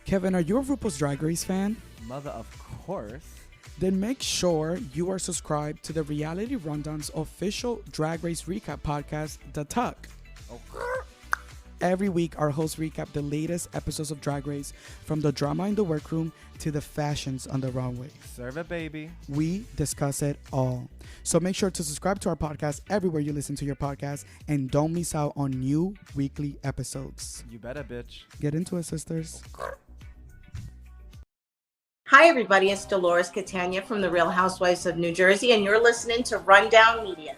Kevin, are you a RuPaul's Drag Race fan? Mother, of course. Then make sure you are subscribed to the Reality Rundown's official Drag Race recap podcast, The Tuck. Oh. Every week, our hosts recap the latest episodes of Drag Race, from the drama in the workroom to the fashions on the runway. Serve it, baby. We discuss it all. So make sure to subscribe to our podcast everywhere you listen to your podcast, and don't miss out on new weekly episodes. You better, bitch. Get into it, sisters. Hi, everybody. It's Dolores Catania from The Real Housewives of New Jersey, and you're listening to Rundown Media.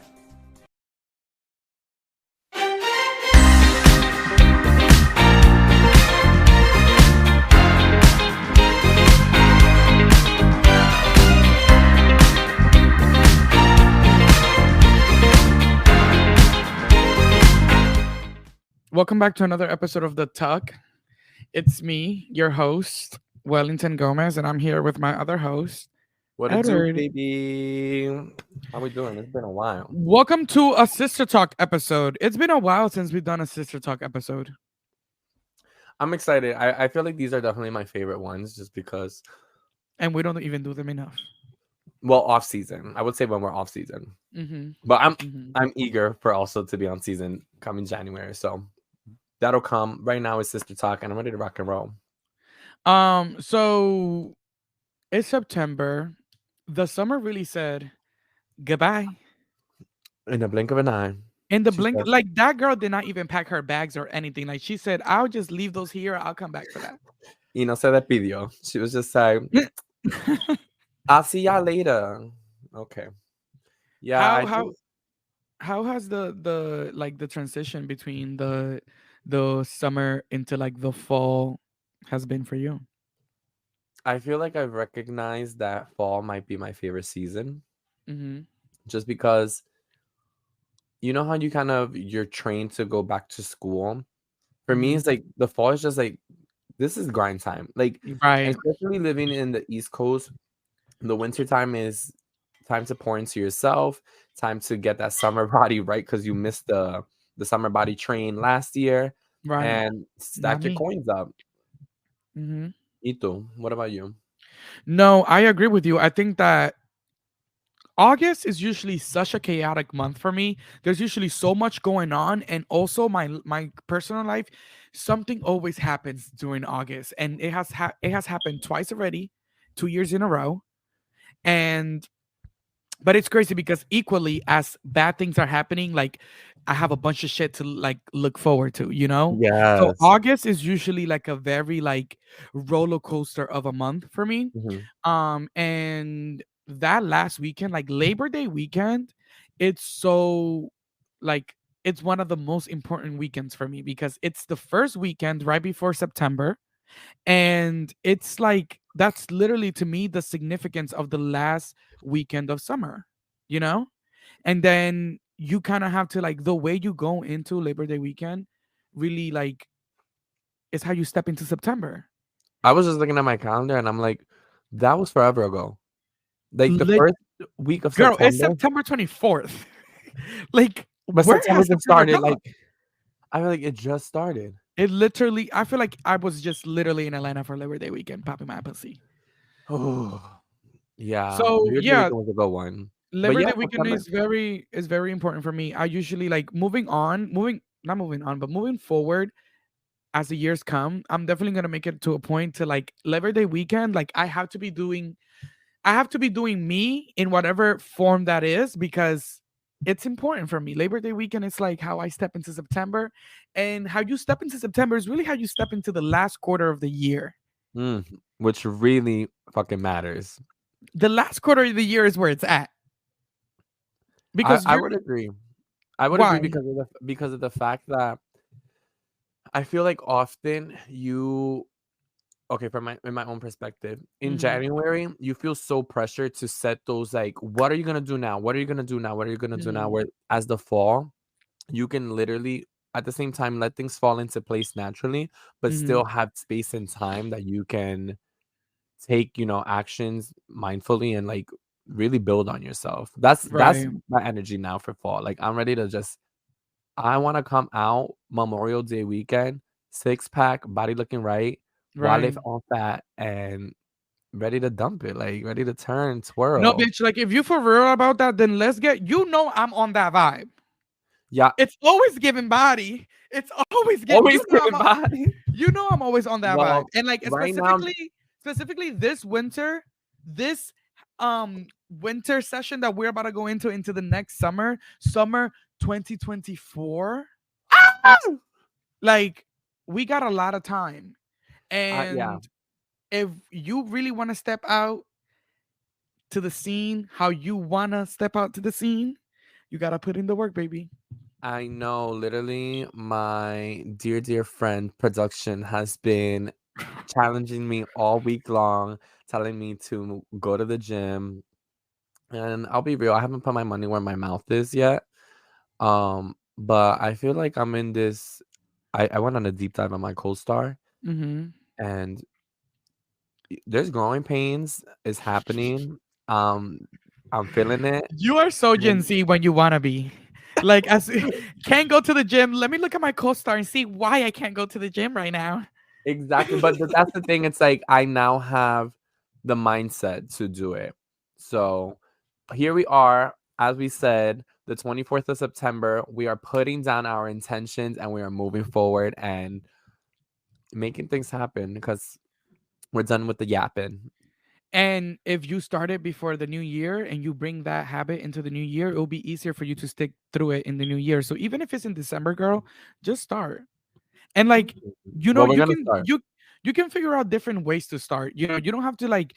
Welcome back to another episode of The Tuck. It's me, your host, Wellington Gomez, and I'm here with my other host. What it do, Edward. baby? How we doing? It's been a while. Welcome to a Sister Talk episode. It's been a while since we've done a Sister Talk episode. I'm excited. I feel like these are definitely my favorite ones just because, And we don't even do them enough. well, off season. I would say when we're off season. Mm-hmm. But I'm eager for also to be on season coming January. So that'll come. Right now it's Sister Talk and I'm ready to rock and roll. So it's September. The summer really said goodbye. In the blink of an eye. In the She blink, said- like that girl did not even pack her bags or anything. Like she said, I'll just leave those here. I'll come back for that. Y no se despidió. She was just like, I'll see y'all later. Okay. Yeah. How has the like the transition between the summer into like the fall has been for you? I feel like I've recognized that fall might be my favorite season. Mm-hmm. Just because you know how you're trained to go back to school. For me, it's like the fall is just like this is grind time. Like Right. especially living in the East Coast, the winter time is time to pour into yourself, time to get that summer body right because you missed the summer body train last year Right. and stack your me. coins up. Mm-hmm. Ito, what about you? No, I agree with you. I think that August is usually such a chaotic month for me. There's usually so much going on, and also my personal life, something always happens during August, and it has happened twice already, 2 years in a row, but it's crazy because equally as bad things are happening, like I have a bunch of shit to like look forward to, you know? So Yes. August is usually like a very like roller coaster of a month for me. Mhm. And that last weekend, like Labor Day weekend, it's so like it's one of the most important weekends for me because it's the first weekend right before September. And it's like that's literally to me the significance of the last weekend of summer, you know? And then you kind of have to like the way you go into Labor Day weekend really like is how you step into September. I was just looking at my calendar and I'm like, that was forever ago. Like the Lit- first week of Girl, September. it's September 24th. Like, But where September has just September started. gone? Like I feel like it just started. It literally, I feel like I was just literally in Atlanta for Labor Day weekend, popping my pussy. Oh, yeah. So, Labor Day yeah. weekend was a good one. Labor yeah, Day weekend September. is very important for me. I usually like not moving on, but moving forward as the years come. I'm definitely gonna make it to a point to like Labor Day weekend. Like I have to be doing me in whatever form that is because it's important for me. Labor Day weekend is like how I step into September, and how you step into September is really how you step into the last quarter of the year. Which really fucking matters. The last quarter of the year is where it's at. Because I would agree. I would Why? agree because of the fact that I feel like often from in my own perspective, in Mhm. January, you feel so pressured to set those like, what are you gonna do now? What are you gonna do now? What are you gonna do now? Mhm. Where as the fall, you can literally at the same time let things fall into place naturally, but Mhm. still have space and time that you can take, actions mindfully and like really build on yourself. That's Right. my energy now for fall. Like I'm ready to I want to come out Memorial Day weekend, 6-pack, body looking right, wallet Right. on fat, and ready to dump it, like ready to turn No, twirl. bitch. Like if you for real about that, then let's get. I'm on that vibe. Yeah, It's always giving body. It's always get. always giving body. I'm always on that vibe. Well, And like right now, specifically this winter, this winter session that we're about to go into the next summer 2024. Like we got a lot of time. yeah, And if you really want to step out to the scene, how you want to step out to the scene, you got to put in the work, baby. I know. Literally, my dear friend production has been challenging me all week long, telling me to go to the gym. And I'll be real, I haven't put my money where my mouth is yet. But I feel like I'm in this. I went on a deep dive on my co-star, Mm-hmm. and there's growing pains is happening. Um, I'm feeling it. You are so Gen And Z when you want to be. Like, as can't go to the gym. Let me look at my co-star and see why I can't go to the gym right now. exactly, but that's the thing. It's like I now have the mindset to do it. So here we are, as we said, the 24th of September. We are putting down our intentions and we are moving forward and making things happen because we're done with the yapping. And if you start it before the new year and you bring that habit into the new year, it'll be easier for you to stick through it in the new year. So even if it's in December, girl, just start. And like, Well, we're gonna start. you can figure out different ways to start. You don't have to like,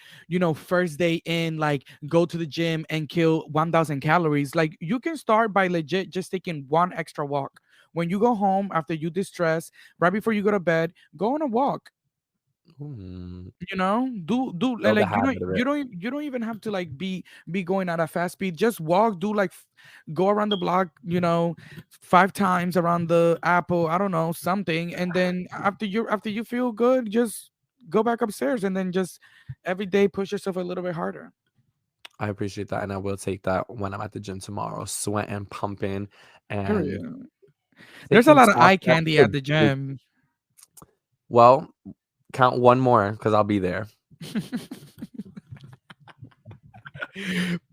first day in, like go to the gym and kill 1,000 calories. Like you can start by legit just taking one extra walk. When you go home after you distress, right before you go to bed, go on a walk. Mm, Do build the like habit of it. you don't even have to like be going at a fast speed. Just walk, do like go around the block, 5 times around the apple, I don't know, something. And then after you feel good, just go back upstairs and then just every day push yourself a little bit harder. I appreciate that, and I will take that when I'm at the gym tomorrow, sweating, pumping, and Period. There's a taking lot of shots eye after candy at the the big. gym. Well, count one more because I'll be there.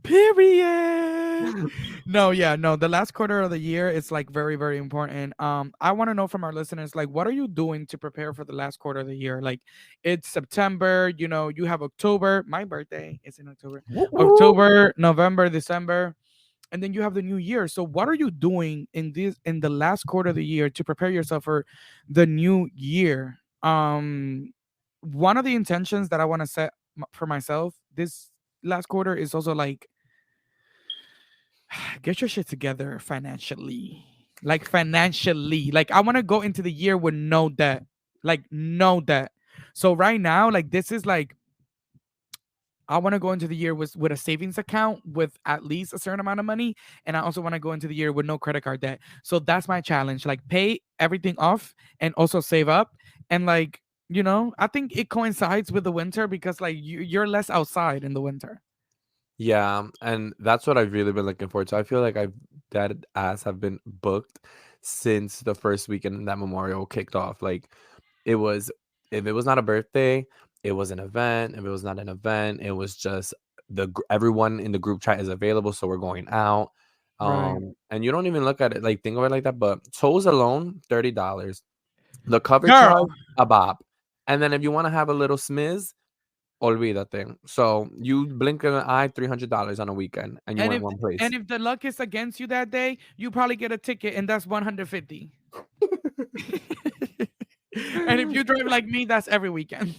Period. No, yeah, no. The last quarter of the year is like very, very important. I want to know from our listeners, like, what are you doing to prepare for the last quarter of the year? Like, it's September. You have October. My birthday is in October. Woo woo. October, November, December, and then you have the new year. So, what are you doing in the last quarter of the year to prepare yourself for the new year? One of the intentions that I want to set for myself this last quarter is also like get your shit together financially. Like financially. Like I want to go into the year with no debt. Like no debt. So right now, like this is like I want to go into the year with a savings account with at least a certain amount of money. And I also want to go into the year with no credit card debt. So that's my challenge. Like pay everything off and also save up. And like, I think it coincides with the winter because like you're less outside in the winter. Yeah, and that's what I've really been looking forward to. I feel like I've dead ass have been booked since the first weekend that Memorial kicked off. Like it was, if it was not a birthday, it was an event. If it was not an event, it was just everyone in the group chat is available, so we're going out. Right. And you don't even look at it like think of it like that. But tolls alone, $30. The cover charge, Girl. a bop. And then if you want to have a little smiz, olvídate. So you blink an eye, $300 on a weekend, and you And went if one place. and if the luck is against you that day, you probably get a ticket and that's 150. And if you drive like me, that's every weekend.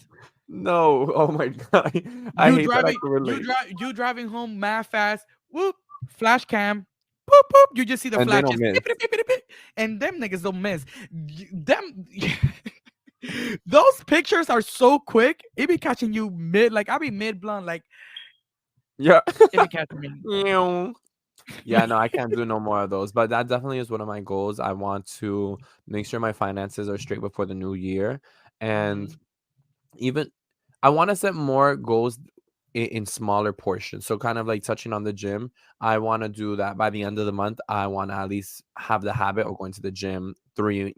No, oh my god, I You hate that I driving, can relate. you driving home mad fast. Whoop, flash cam. Boop boop. You just see the And they don't flashes. miss. Beep, beep, beep, beep, beep. And them niggas don't miss. Them those pictures are so quick. It be catching you mid, like I be mid blunt, like Yeah. it be catching me. Meow. Yeah, no, I can't do no more of those. But that definitely is one of my goals. I want to make sure my finances are straight before the new year. And Mhm. even I want to set more goals in smaller portions. So kind of like touching on the gym, I want to do that by the end of the month. I want to at least have the habit of going to the gym three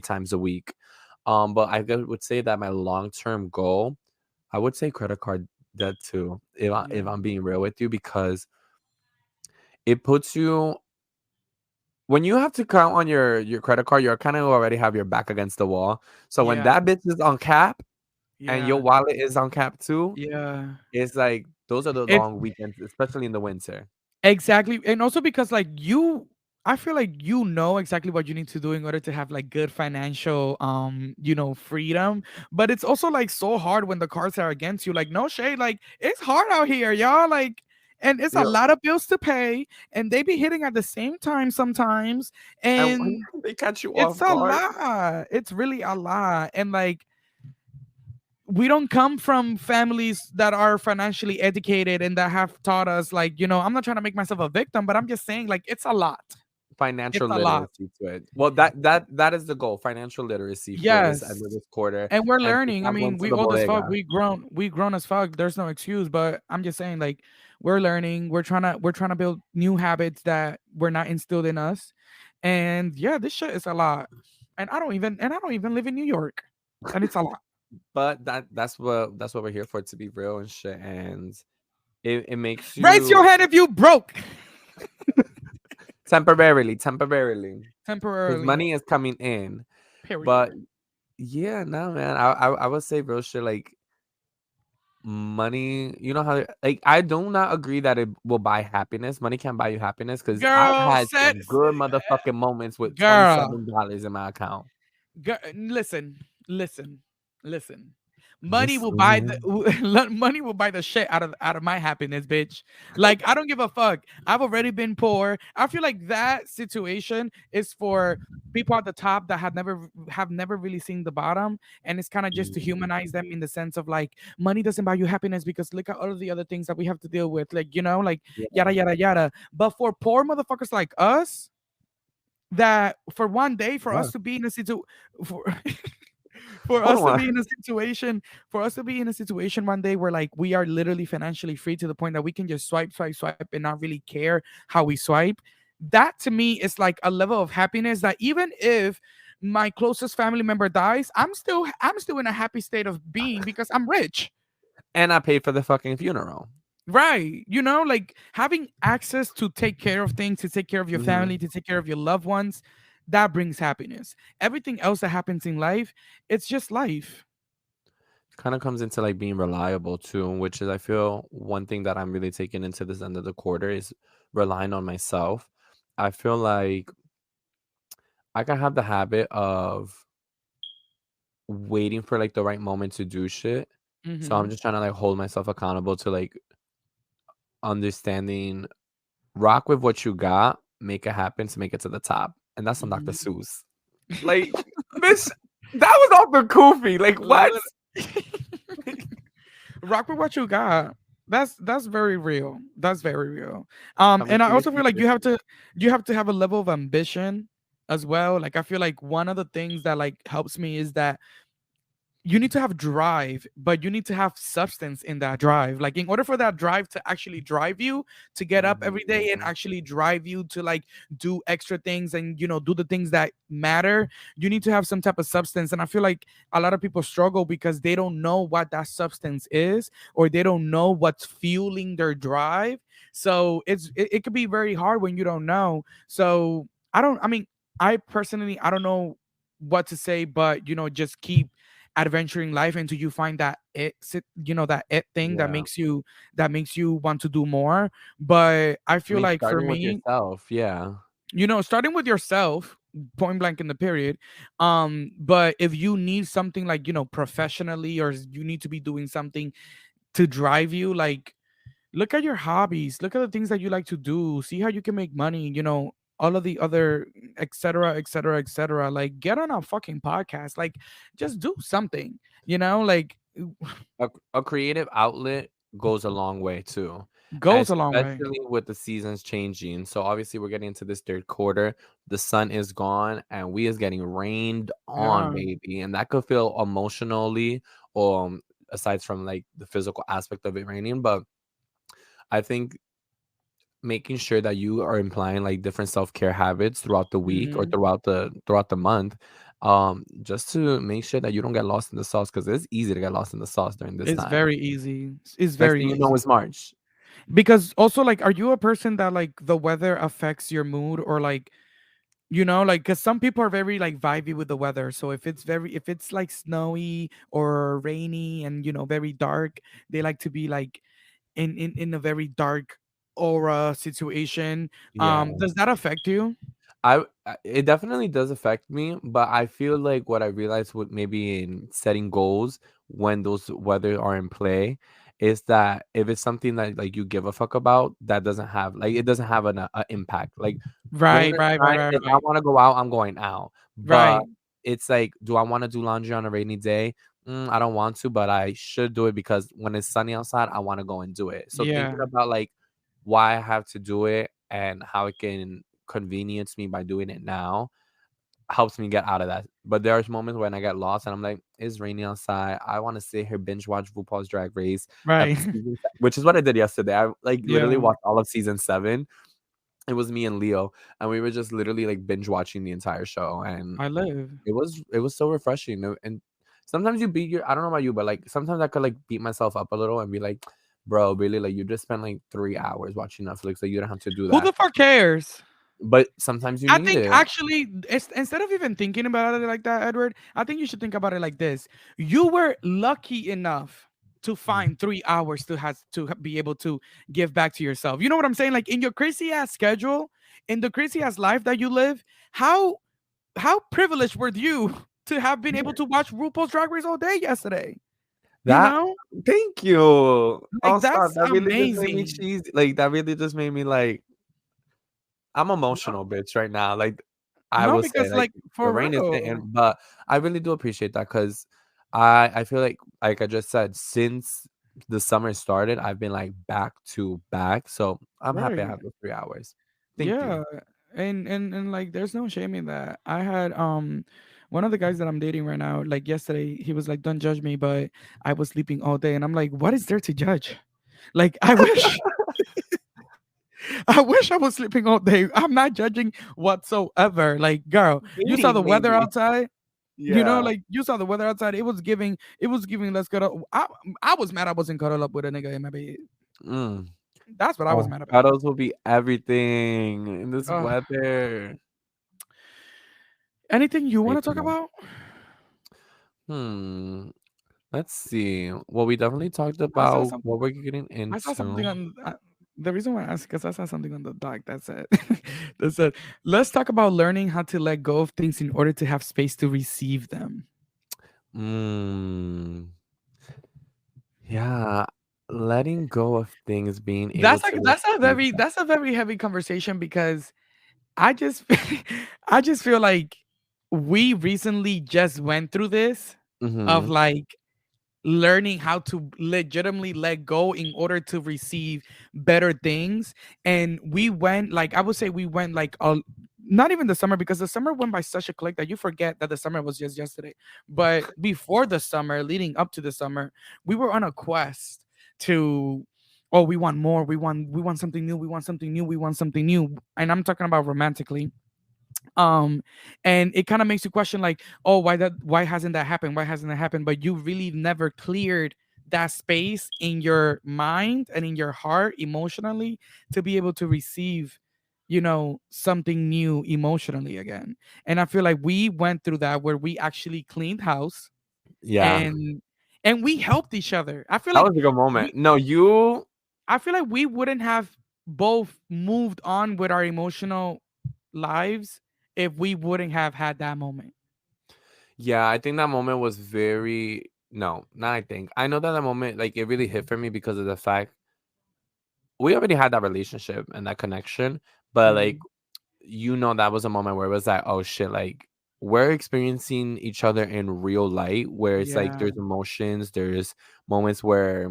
times a week. But would say that my long-term goal, I would say credit card debt too, if Yeah. I'm being real with you, because it puts you when you have to count on your credit card, you're kind of already have your back against the wall. So when Yeah. that bitch is on cap and your Yeah. wallet is on cap too, Yeah. it's like those are the It's long weekends, especially in the winter. exactly, and also because like I feel like you know exactly what you need to do in order to have like good financial freedom, but it's also like so hard when the cards are against you. Like no shade, like it's hard out here, y'all. Like, and it's a Yeah, lot of bills to pay, and they be hitting at the same time sometimes, and when and they catch you it's off a guard, lot. It's really a lot, and like we don't come from families that are financially educated and that have taught us like I'm not trying to make myself a victim, but I'm just saying like it's a lot. It's financial a lot. literacy to it. Well, that is the goal, financial literacy for this end Yes. of this quarter, And we're and to learning. I stop going mean, to we the old as fuck. bodega. We grown as fuck. There's no excuse, but I'm just saying like we're learning. We're trying to build new habits that were not instilled in us. And yeah, this shit is a lot. And I don't even live in New York. And it's a lot. But that's what we're here for, to be real and shit. And it makes Raise your you hand if you broke. temporarily, because Temporarily. money is coming in. But Period. yeah, no, man, I would say real shit, like money. You know how, like, I do not agree that it will buy happiness. Money can't buy you happiness, because I've Girl, had some good motherfucking moments with girl, $27 in my account. listen, listen, listen. Money will buy the Listen. money will buy the shit out of my happiness, bitch. Like I don't give a fuck. I've already been poor. I feel like that situation is for people at the top that have never really seen the bottom, and it's kind of just to humanize them in the sense of like money doesn't buy you happiness because look at all of the other things that we have to deal with, like like Yeah. yada yada yada. But for poor motherfuckers like us, that for one day for Yeah. us to be in a for for Hold us to on. be in a situation for us to be in a situation one day where like we are literally financially free to the point that we can just swipe and not really care how we swipe. That to me is like a level of happiness that even if my closest family member dies, I'm still in a happy state of being because I'm rich. And I paid for the fucking funeral. Right. Like having access to take care of things, to take care of your Mhm. family, to take care of your loved ones, that brings happiness. Everything else that happens in life, it's just life. Kind of comes into like being reliable too, which is, I feel, one thing that I'm really taking into this end of the quarter is relying on myself. I feel like I can have the habit of waiting for like the right moment to do shit. So I'm Hmm. just trying to like hold myself accountable to like understanding, rock with what you got, make it happen to make it to the top. And that's on Dr. Hmm. Seuss. Like, bitch, that was off the Koofy. Like, what? Rock with what you got. That's very real. That's very real. Coming And I from your also feel like teacher. you have to have a level of ambition as well. Like I feel like one of the things that like helps me is that you need to have drive, but you need to have substance in that drive. Like in order for that drive to actually drive you to get up every day and Mhm. actually drive you to like do extra things and do the things that matter, you need to have some type of substance. And I feel like a lot of people struggle because they don't know what that substance is, or they don't know what's fueling their drive. So it could be very hard when you don't know. So I mean, I personally I don't know what to say, but just keep adventuring life until you find that it thing that Yeah. makes you want to do more. But I I feel mean, like for starting with me, yourself. Yeah. starting with yourself, point blank in the period. But if you need something like professionally, or you need to be doing something to drive you, like look at your hobbies, look at the things that you like to do, see how you can make money, all of the other etc etc etc. Like get on a fucking podcast, like just do something, like A creative outlet goes a long way too, goes a long way. especially with the seasons changing. So obviously we're getting into this third quarter. The sun is gone and we is getting rained on, Yeah. baby. And that could feel emotionally, aside from like the physical aspect of it raining. But I think making sure that you are implying like different self-care habits throughout the week or Hmm. throughout the month, just to make sure that you don't get lost in the sauce, because it's easy to get lost in the sauce during this It's time. very easy. It's Next very thing you know, easy. it's March. Because also, like, are you a person that like the weather affects your mood, or like, like, because some people are very like vibey with the weather. So if it's like snowy or rainy and very dark, they like to be like in a very dark aura situation. Yeah. Does that affect you? It definitely does affect me, but I feel like what I realized with maybe in setting goals when those weather are in play is that if it's something that like you give a fuck about, that doesn't have like it doesn't have an impact. Like rain Right, or right, right, shine, right, if I right, want to go out, I'm going out. But right. it's like, do I want to do laundry on a rainy day? I don't want to, but I should do it because when it's sunny outside, I want to go and do it. So thinking Yeah, about like why I have to do it and how it can convenience me by doing it now helps me get out of that. But there's moments when I get lost and I'm like, it's raining outside. I want to sit here binge watch RuPaul's Drag Race, right. which is what I did yesterday. I like literally Yeah, watched all of season 7. It was me and Leo, and we were just literally like binge watching the entire show, and I live. it was so refreshing. And sometimes you beat your I don't know about you, but like sometimes I could like beat myself up a little and be like, bro, really, like you just spent like 3 hours watching Netflix, like you don't have to do Who that. the fuck cares? But sometimes you I need think it. actually, instead of even thinking about it like that, Edward, I think you should think about it like this: you were lucky enough to Mm. find 3 hours be able to give back to yourself. You know what I'm saying? Like in your crazy ass schedule, in the crazy ass life that you live, how privileged were you to have been able to watch RuPaul's Drag Race all day yesterday? You That know, Thank you. Oh, like stop. that's That really just made me amazing. cheesy. Like that really just made me like I'm emotional, bitch, right now. Like I No, will say, because like like the for rain is hitting, real, but I really do appreciate that because I feel like I just said, since the summer started, I've been like back to back. So I'm happy I right? have those 3 hours. Thank you. Yeah, and like there's no shame in that. I had one of the guys that I'm dating right now, like yesterday, he was like, "Don't judge me," but I was sleeping all day, and I'm like, "What is there to judge?" Like I wish I wish I was sleeping all day. I'm not judging whatsoever. Like, girl, you saw Maybe, the weather maybe. outside. Yeah. Like you saw the weather outside. It was giving let's cuddle. I was mad I wasn't cuddled up with a nigga in my bed. Mm. That's what I was Oh, mad about. cuddles will be everything in this Uh, weather. anything you want to talk Speaking of, about? hmm. Let's see. Well, we definitely talked I saw about something. what we're getting I saw something into. on. The reason why I asked because I saw something on the doc that said that said let's talk about learning how to let go of things in order to have space to receive them. Mm, yeah, letting go of things, being able That's like to that's a receive very that. that's a very heavy conversation because I just I just feel like we recently just went through this of Mm-hmm. like learning how to legitimately let go in order to receive better things. And we went like I would say we went like not even the summer, because the summer went by such a click that you forget that the summer was just yesterday. But before the summer, leading up to the summer, we were on a quest to, oh, we want more, we want something new, we want something new, we want something new. And I'm talking about romantically. um and it kind of makes you question like, oh, why hasn't that happened, why hasn't that happened? But you really never cleared that space in your mind and in your heart emotionally to be able to receive something new emotionally again. And I feel like we went through that where we actually cleaned house, Yeah, and we helped each other. that was a good moment. We No, you. I feel like we wouldn't have both moved on with our emotional lives if we wouldn't have had that moment. Yeah, I think that moment was very. No, not I think. I know that that moment, like, it really hit for me because of the fact we already had that relationship and that connection, but like, Mm, that was a moment where it was like, oh shit, like we're experiencing each other in real light, where it's like yeah, there's emotions, there's moments where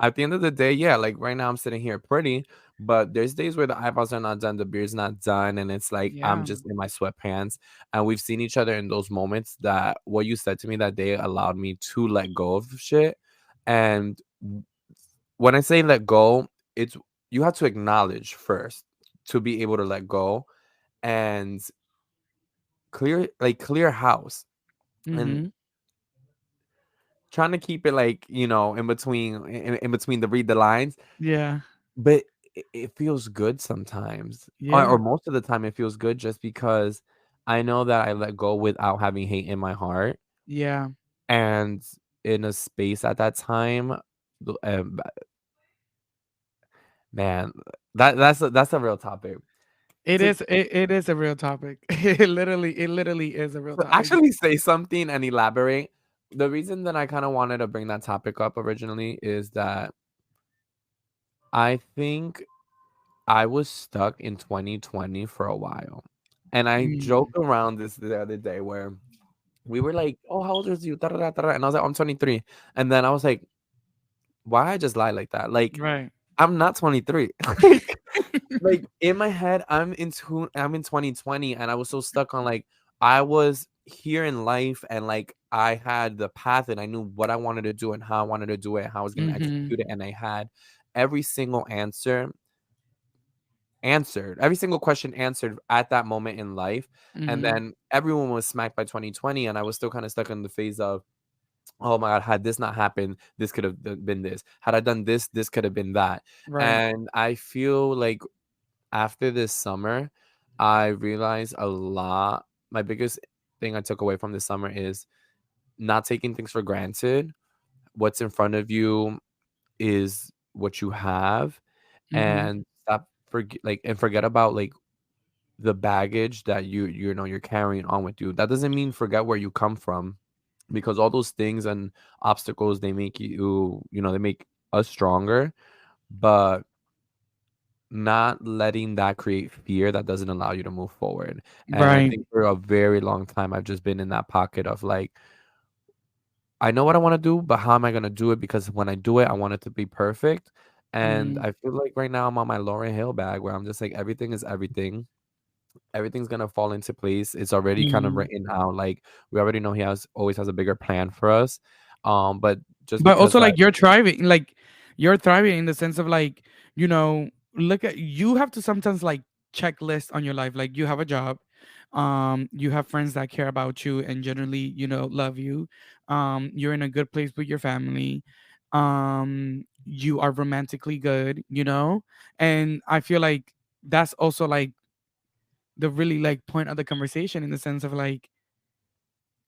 at the end of the day, yeah, like right now I'm sitting here pretty, but there's days where the eyebrows are not done, the beard's not done, and it's like I'm yeah. just in my sweatpants. And we've seen each other in those moments that what you said to me that day allowed me to let go of shit. And when I say let go, it's you have to acknowledge first to be able to let go. And clear house, and Mm-hmm. trying to keep it like, in between, in between the read the lines, Yeah. but it feels good sometimes, or Yeah. most of the time it feels good, just because I know that I let go without having hate in my heart. Yeah. And in a space at that time, um, man, that's a real topic. It To is. It is a real topic. It literally is a real topic. actually say something and elaborate, the reason that I kind of wanted to bring that topic up originally is that I think I was stuck in 2020 for a while. And I Mm, joke around this the other day where we were like, "Oh, how old is you?" Da, da, da, da, da. And I was like, "I'm 23." And then I was like, "Why I just lie like that? Like, right. I'm not 23." Like in my head, I'm in 2020, and I was so stuck on, like, I was here in life, and like I had the path, and I knew what I wanted to do and how I wanted to do it, how I was gonna Mm-hmm. execute it, and I had every single answered, every single question answered at that moment in life. And Mm-hmm. then everyone was smacked by 2020, and I was still kind of stuck in the phase of, oh my god, had this not happened, this could have been this. Had I done this could have been that. Right. And I feel like after this summer, I realized a lot. My biggest thing I took away from this summer is not taking things for granted. What's in front of you is what you have, Mm-hmm. and forget about like the baggage that you're carrying on with you. That doesn't mean forget where you come from, because all those things and obstacles, they make they make us stronger, but not letting that create fear that doesn't allow you to move forward. And I Right. think for a very long time I've just been in that pocket of like, I know what I want to do, but how am I going to do it? Because when I do it, I want it to be perfect. And Mm-hmm. I feel like right now I'm on my Lauryn Hill bag, where I'm just like, everything is everything. Everything's gonna fall into place. It's already kind of Mm-hmm. written out. Like, we already know he always has a bigger plan for us. But just But because, also, like, like, you're thriving in the sense of, like, you know, look at, you have to sometimes, like, checklist on your life. Like, you have a job, you have friends that care about you and generally, love you. You're in a good place with your family. You are romantically good, and I feel like that's also, like, the really, like, point of the conversation, in the sense of, like,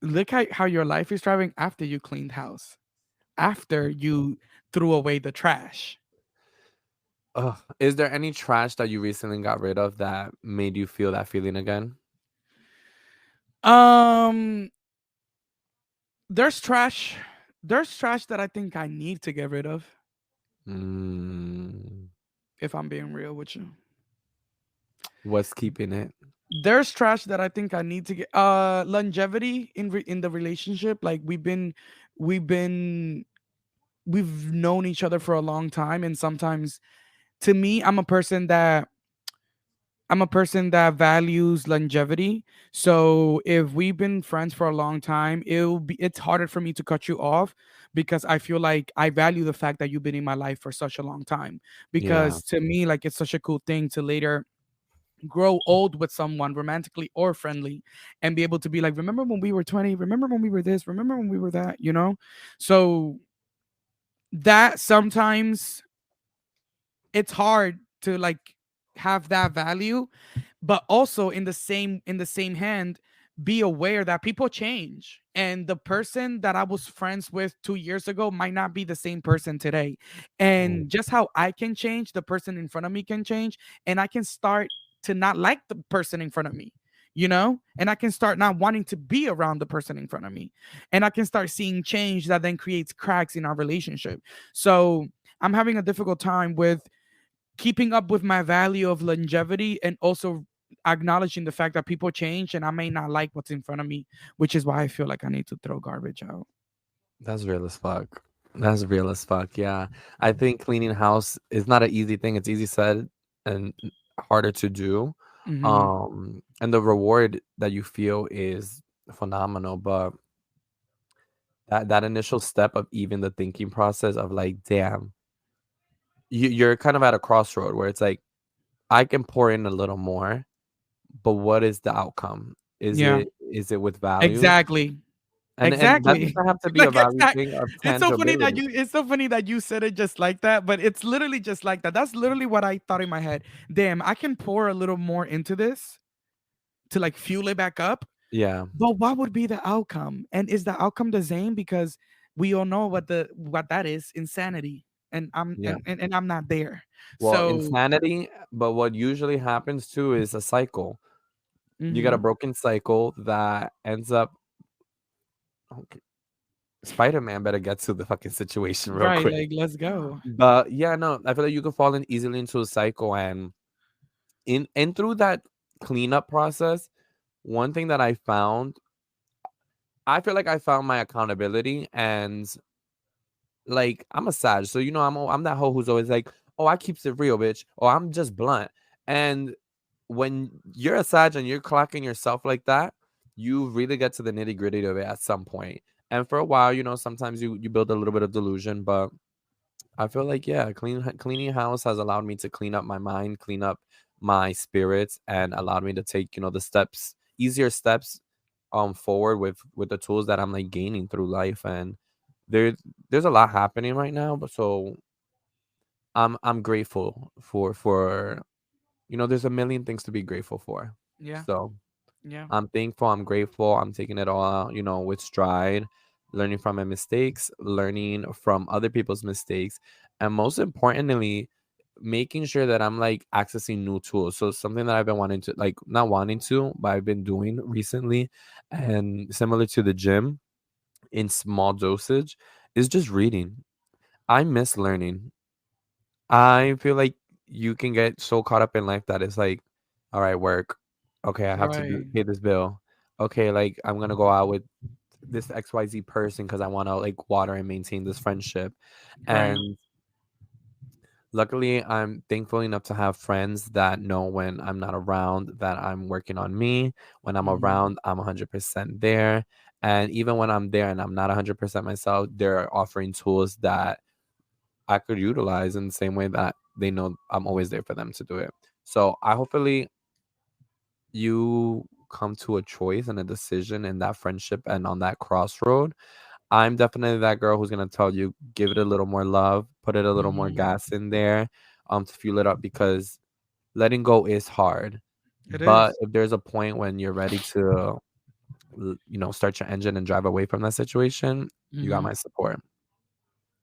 look at how your life is thriving after you cleaned house, after you threw away the trash. is there any trash that you recently got rid of that made you feel that feeling again? Um, there's trash. There's trash that I think I need to get rid of. Mm, If I'm being real with you, what's keeping it? there's trash that I think I need to get. Longevity in the relationship. Like, we've been, we've known each other for a long time, and sometimes, to me, I'm a person that values longevity. So if we've been friends for a long time, it's harder for me to cut you off, because I feel like I value the fact that you've been in my life for such a long time. Yeah, Because to me, like, it's such a cool thing to later grow old with someone, romantically or friendly, and be able to be like, remember when we were 20? Remember when we were this? Remember when we were that? So that sometimes it's hard to, like, have that value, but also in the same hand, be aware that people change, and the person that I was friends with 2 years ago might not be the same person today. mm, And just how I can change, the person in front of me can change, and I can start to not like the person in front of me, and I can start not wanting to be around the person in front of me, and I can start seeing change that then creates cracks in our relationship. So I'm having a difficult time with keeping up with my value of longevity, and also acknowledging the fact that people change and I may not like what's in front of me, which is why I feel like I need to throw garbage out. that's real as fuck. That's real as fuck. Yeah, I think cleaning house is not an easy thing. It's easy said and harder to do. Hmm. And the reward that you feel is phenomenal, but that initial step of even the thinking process of like, damn, you're kind of at a crossroad where it's like, I can pour in a little more, but what is the outcome? Yeah. is it with value? Exactly. And that Exactly. doesn't have to be a Like, value exact thing of it's so funny that tangibility. you said it just like that, but it's literally just like that. That's literally what I thought in my head. Damn, I can pour a little more into this to, like, fuel it back up, Yeah, but what would be the outcome? And is the outcome the same? Because we all know what that is, insanity, and yeah. I'm not there. Well, So insanity, but what usually happens too is a cycle. You got a mhm. broken cycle that ends up. Okay, Spider-Man better get to the fucking situation real Right, quick. like, let's go. But yeah, no, I feel like you could fall in easily into a cycle, and through that cleanup process, one thing that I found, I feel like I found my accountability, and like I'm a Sag, so I'm that hoe who's always like, oh, I keeps it real, bitch, or I'm just blunt. And when you're a Sag and you're clocking yourself like that, you really get to the nitty gritty of it at some point. And for a while, sometimes you build a little bit of delusion, but I feel like, yeah, cleaning house has allowed me to clean up my mind, clean up my spirits, and allowed me to take, the steps, easier steps forward with the tools that I'm like gaining through life. And there there's a lot happening right now, but so I'm grateful for there's a million things to be grateful for. Yeah, So yeah. I'm thankful, I'm grateful, I'm taking it all out, with stride, learning from my mistakes, learning from other people's mistakes, and most importantly, making sure that I'm like accessing new tools. So something that I've been wanting to, like, not wanting to, but I've been doing recently, and similar to the gym in small dosage, is just reading. I miss learning. I feel like you can get so caught up in life that it's like, all right, work. Okay, I have to Right. pay this bill. Okay, like I'm gonna go out with this XYZ person because I want to like water and maintain this friendship. Right. And luckily, I'm thankful enough to have friends that know when I'm not around that I'm working on me. When I'm Mhm. around, I'm 100% there. And even when I'm there and I'm not 100% myself, they're offering tools that I could utilize in the same way that they know I'm always there for them to do it. So I hopefully you come to a choice and a decision in that friendship and on that crossroad. I'm definitely that girl who's gonna tell you, give it a little more love, put it a little more Mhm. gas in there, to fuel it up because letting go is hard. It But is. if there's a point when you're ready to, start your engine and drive away from that situation, you got Mhm. my support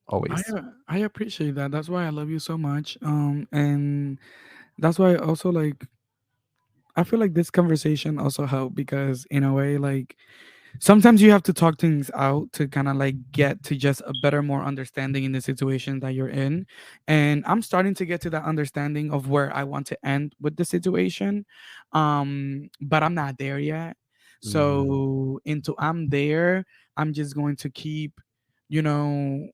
always. I appreciate that. That's why I love you so much. And that's why also, like, I feel like this conversation also helped because in a way, like, sometimes you have to talk things out to kind of like get to just a better, more understanding in the situation that you're in. And I'm starting to get to that understanding of where I want to end with the situation. But I'm not there yet. Mhm. So into I'm there, I'm just going to keep, you know,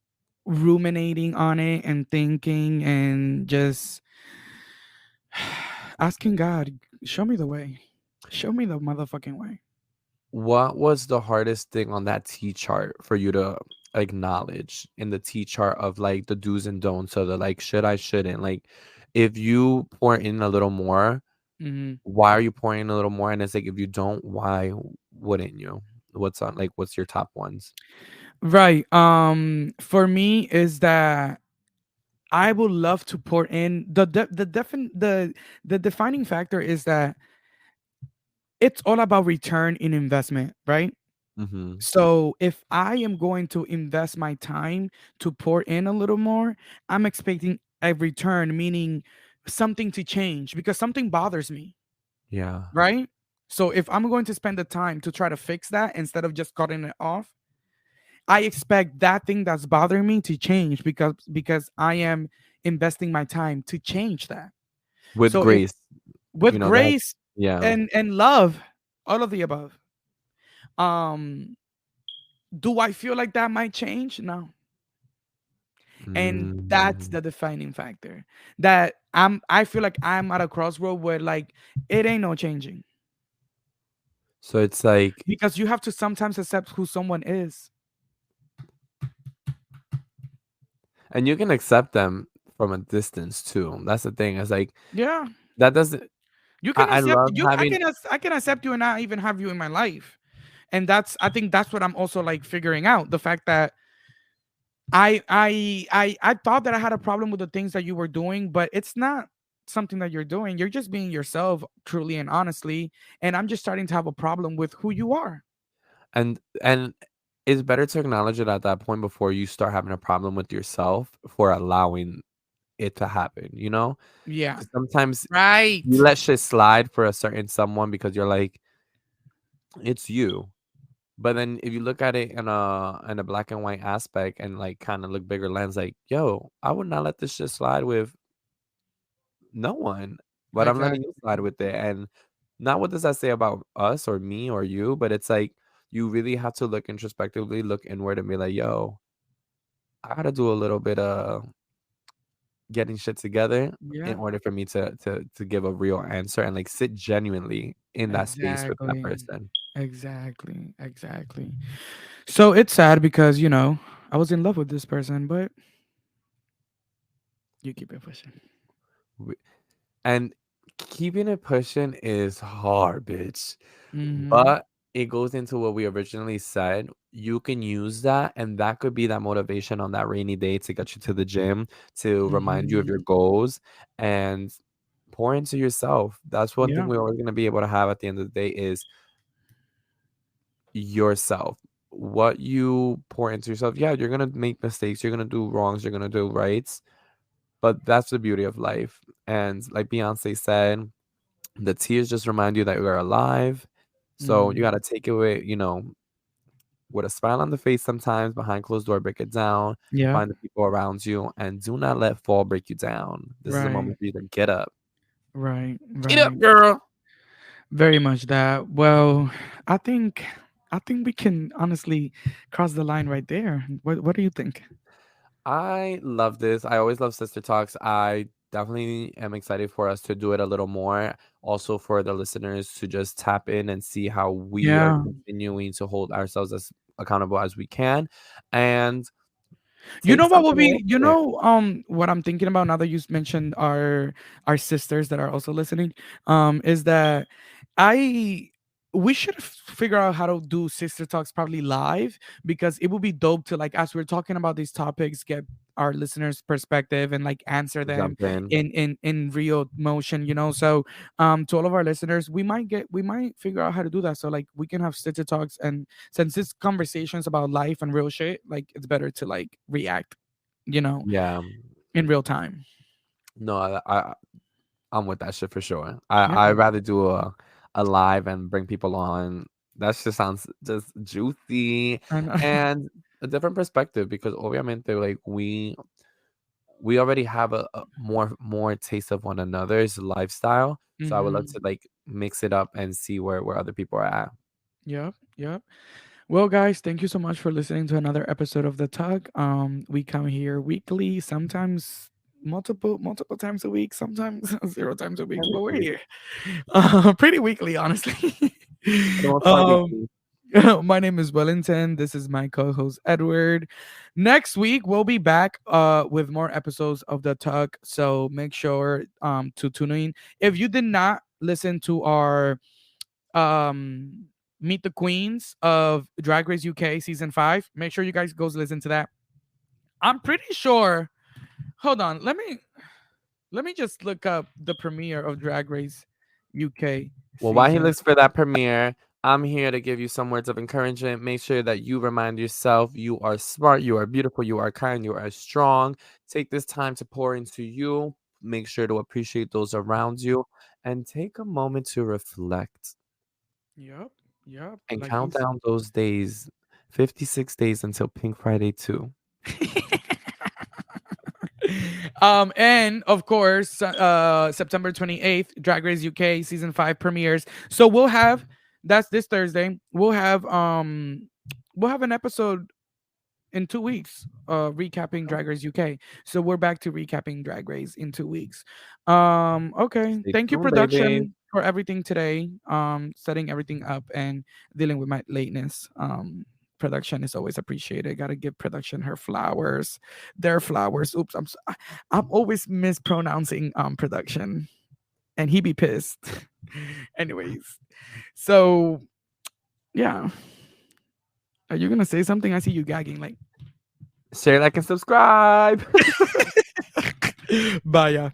ruminating on it and thinking and just asking God, show me the way. Show me the motherfucking way. What was the hardest thing on that T chart for you to acknowledge in the T chart of like the do's and don'ts of the like should I shouldn't, like if you pour in a little more, Mhm. why are you pouring in a little more? And it's like if you don't, why wouldn't you? What's your top ones? Right. For me is that I would love to pour in the defining factor is that it's all about return in investment, right? Mm-hmm. So if I am going to invest my time to pour in a little more, I'm expecting a return, meaning something to change because something bothers me, Yeah. right? So if I'm going to spend the time to try to fix that instead of just cutting it off, I expect that thing that's bothering me to change because I am investing my time to change that. With So if grace, with that, grace yeah. and love, all of the above. Um, do I feel like that might change? No. And that's Mm. the defining factor. That I feel like I'm at a crossroad where like it ain't no changing. So it's like, Because you have to sometimes accept who someone is. and you can accept them from a distance too. That's the thing. It's like Yeah. that doesn't You can I accept love you. having. I can accept you and not even have you in my life, and I think that's what I'm also like figuring out. The fact that I thought that I had a problem with the things that you were doing, but it's not something that you're doing. You're just being yourself, truly and honestly. And I'm just starting to have a problem with who you are. And it's better to acknowledge it at that point before you start having a problem with yourself for allowing it to happen, you know? Yeah. Because sometimes Right. you let shit slide for a certain someone because you're like, it's you. But then if you look at it in a black and white aspect and like kind of look bigger lens, like, yo, I would not let this shit slide with no one, but I'm letting Exactly. you slide with it. And not what does that say about us or me or you, but it's like you really have to look introspectively, look inward and be like, yo, I gotta do a little bit of getting shit together in Yeah. order for me to give a real answer and like sit genuinely in that space with that Exactly. person. Exactly. Exactly. So it's sad because, I was in love with this person, but you keep it pushing. W- And keeping it pushing is hard, bitch. Mm-hmm. But it goes into what we originally said. You can use that, and that could be that motivation on that rainy day to get you to the gym, to remind you of your Mm-hmm. goals, and pour into yourself. That's one thing Yeah. we're always going to be able to have at the end of the day is yourself. What you pour into yourself. Yeah, you're going to make mistakes. You're going to do wrongs. You're going to do rights. But that's the beauty of life. And like Beyonce said, the tears just remind you that you are alive. So you Mm-hmm. gotta take it with, with a smile on the face sometimes, behind closed door, break it down, Yeah. find the people around you, and do not let fall break you down. This is a Right. moment for you to get up. Right. Get up, Right. girl. Very much that. Well, I think I think we can honestly cross the line right there. What do you think? I love this. I always love Sister Talks. I definitely am excited for us to do it a little more. Also, for the listeners to just tap in and see how we are Yeah. continuing to hold ourselves as accountable as we can and You take know what will something away be, from it. what I'm thinking about now that you mentioned our sisters that are also listening, is that I we should figure out how to do sister talks probably live, because it would be dope to, like, as we're talking about these topics, get our listeners' perspective and like answer them Jump in. in real motion, so to all of our listeners, we might figure out how to do that, so like we can have sister talks. And since this conversations about life and real shit, like it's better to like react, you know Yeah. in real time. No, I'm with that shit for sure. I'd Yeah. rather do a live and bring people on. That just sounds just juicy And and a different perspective because obviamente like we already have a more taste of one another's lifestyle. So I would love Mhm. to like mix it up and see where other people are at. Yep, yep. Well, guys, thank you so much for listening to another episode of The Tug. We come here weekly, sometimes multiple times a week, sometimes 0 times a week, Every but we're week, here. Pretty weekly, honestly. for the most part, um, weekly. my name is Wellington. This is my co-host Edward. Next week we'll be back with more episodes of The Tug. So make sure to tune in. If you did not listen to our um Meet the Queens of Drag Race UK season 5, make sure you guys go listen to that. I'm pretty sure. Hold on, let me just look up the premiere of Drag Race UK Well, while he season. looks for that premiere, I'm here to give you some words of encouragement. Make sure that you remind yourself you are smart, you are beautiful, you are kind, you are strong. Take this time to pour into you. Make sure to appreciate those around you and take a moment to reflect Yep, yep, and like count he's down those days 56 days until Pink Friday 2. and of course, September 28th, Drag Race UK season 5 premieres. So we'll have, that's this Thursday. We'll have an episode in 2 weeks, recapping Drag Race UK. So we're back to recapping Drag Race in 2 weeks. Okay. Stay Thank you, tuned, baby. production, for everything today. Setting everything up and dealing with my lateness. Production is always appreciated. Gotta give production her flowers, their flowers. Oops, I'm always mispronouncing production, and he be pissed. Anyways, so yeah. Are you gonna say something? I see you gagging. Like, Share, like, and subscribe. bye.